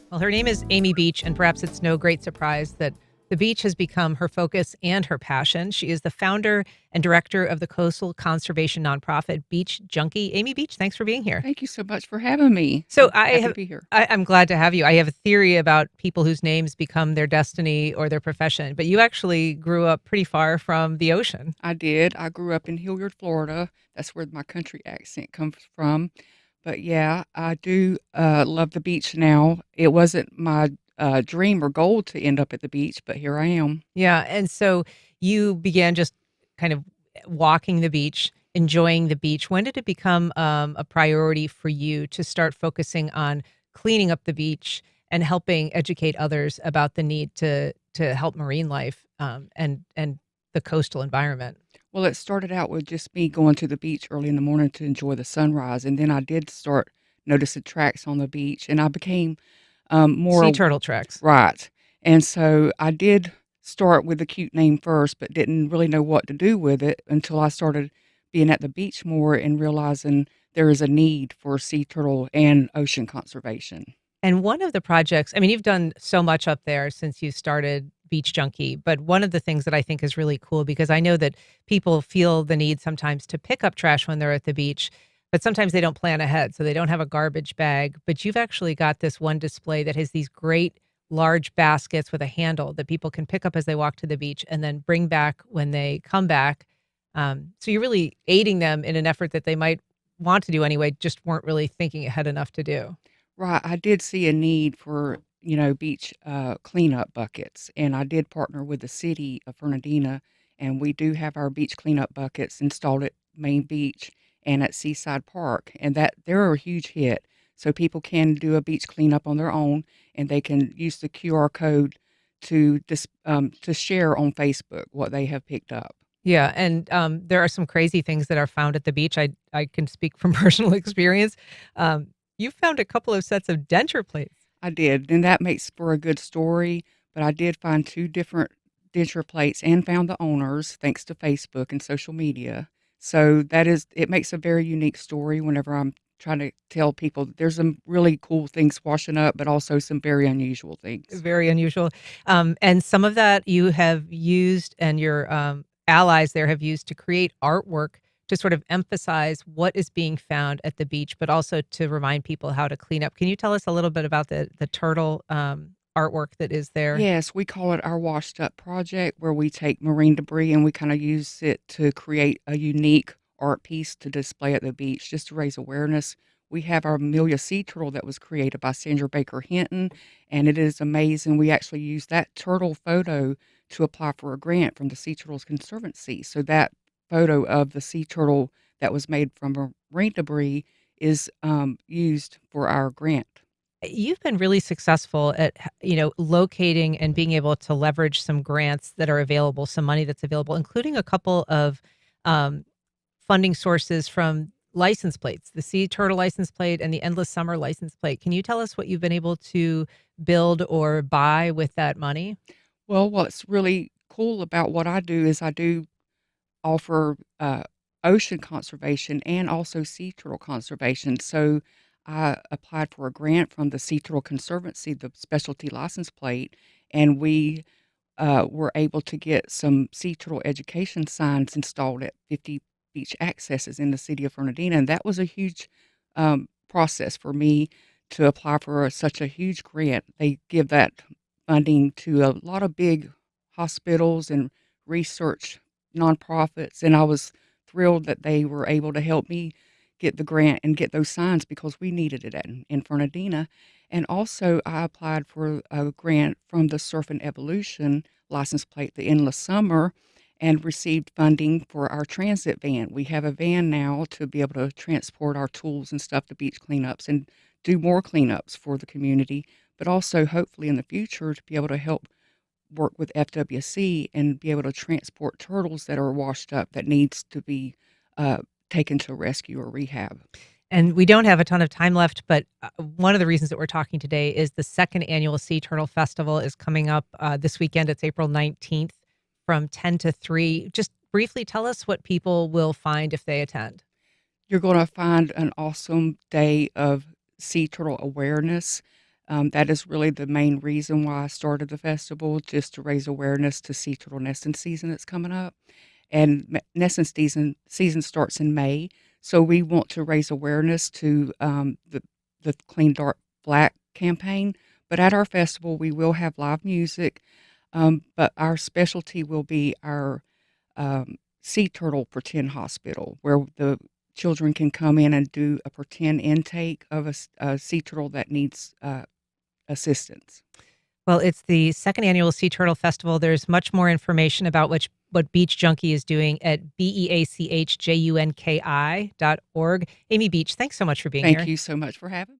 Well, her name is Amy Beach, and perhaps it's no great surprise that the beach has become her focus and her passion. She is the founder and director of the coastal conservation nonprofit Beach Junki. Amy Beach, thanks for being here. Thank you so much for having me. So I'm happy to be here. I'm glad to have you. I have a theory about people whose names become their destiny or their profession, but you actually grew up pretty far from the ocean. I did. I grew up in Hilliard, Florida. That's where my country accent comes from. But yeah, I do love the beach now. It wasn't my dream or goal to end up at the beach, but here I am. Yeah, and so you began just kind of walking the beach, enjoying the beach. When did it become a priority for you to start focusing on cleaning up the beach and helping educate others about the need to help marine life and the coastal environment? Well, it started out with just me going to the beach early in the morning to enjoy the sunrise, and then I did start noticing tracks on the beach, and I became Sea more turtle tracks. right. And so I did start with the cute name first, but didn't really know what to do with it until I started being at the beach more and realizing there is a need for sea turtle and ocean conservation. And one of the projects, I mean, you've done so much up there since you started Beach Junkie, but one of the things that I think is really cool because I know that people feel the need sometimes to pick up trash when they're at the beach, but sometimes they don't plan ahead. So they don't have a garbage bag. But you've actually got this one display that has these great large baskets with a handle that people can pick up as they walk to the beach and then bring back when they come back. So you're really aiding them in an effort that they might want to do anyway, just weren't really thinking ahead enough to do. Right, I did see a need for, beach, cleanup buckets, and I did partner with the city of Fernandina, and we do have our beach cleanup buckets installed at Main Beach and at Seaside Park, and that they're a huge hit. So people can do a beach cleanup on their own, and they can use the QR code to share on Facebook what they have picked up. Yeah, and, there are some crazy things that are found at the beach. I can speak from personal experience. You found a couple of sets of denture plates. I did, and that makes for a good story, but I did find 2 different denture plates and found the owners thanks to Facebook and social media. So it makes a very unique story whenever I'm trying to tell people that there's some really cool things washing up, but also some very unusual things. Very unusual. And some of that you have used and your, allies there have used to create artwork to sort of emphasize what is being found at the beach, but also to remind people how to clean up. Can you tell us a little bit about the turtle, artwork that is there? Yes, we call it our washed up project where we take marine debris and we kind of use it to create a unique art piece to display at the beach just to raise awareness. We have our Amelia Sea Turtle that was created by Sandra Baker Hinton, and it is amazing. We actually used that turtle photo to apply for a grant from the Sea Turtles Conservancy. So that photo of the sea turtle that was made from marine debris is used for our grant. You've been really successful at, locating and being able to leverage some grants that are available, some money that's available, including a couple of, um, funding sources from license plates, the Sea Turtle license plate and the Endless Summer license plate. Can you tell us what you've been able to build or buy with that money? Well, what's really cool about what I do is I do offer ocean conservation and also sea turtle conservation. So I applied for a grant from the Sea Turtle Conservancy, the specialty license plate, and we were able to get some sea turtle education signs installed at 50 beach accesses in the city of Fernandina. And that was a huge process for me to apply for such a huge grant. They give that funding to a lot of big hospitals and research nonprofits, and I was thrilled that they were able to help me get the grant and get those signs because we needed it in Fernandina. And also, I applied for a grant from the Surf and Evolution license plate, the Endless Summer, and received funding for our transit van. We have a van now to be able to transport our tools and stuff to beach cleanups and do more cleanups for the community, but also hopefully in the future to be able to help work with FWC and be able to transport turtles that are washed up that needs to be uh, taken to rescue or rehab. And we don't have a ton of time left, but one of the reasons that we're talking today is the second annual Sea Turtle Festival is coming up this weekend. It's April 19th from 10 to 3. Just briefly tell us what people will find if they attend. You're going to find an awesome day of sea turtle awareness. That is really the main reason why I started the festival, just to raise awareness to sea turtle nesting season that's coming up. And nesting season starts in May, so we want to raise awareness to the Clean Dark Black campaign. But at our festival, we will have live music, but our specialty will be our sea turtle pretend hospital, where the children can come in and do a pretend intake of a sea turtle that needs assistance. Well, it's the second annual Sea Turtle Festival. There's much more information about what Beach Junkie is doing at beachjunki.org. Amy Beach, thanks so much for being Thank here. you so much for having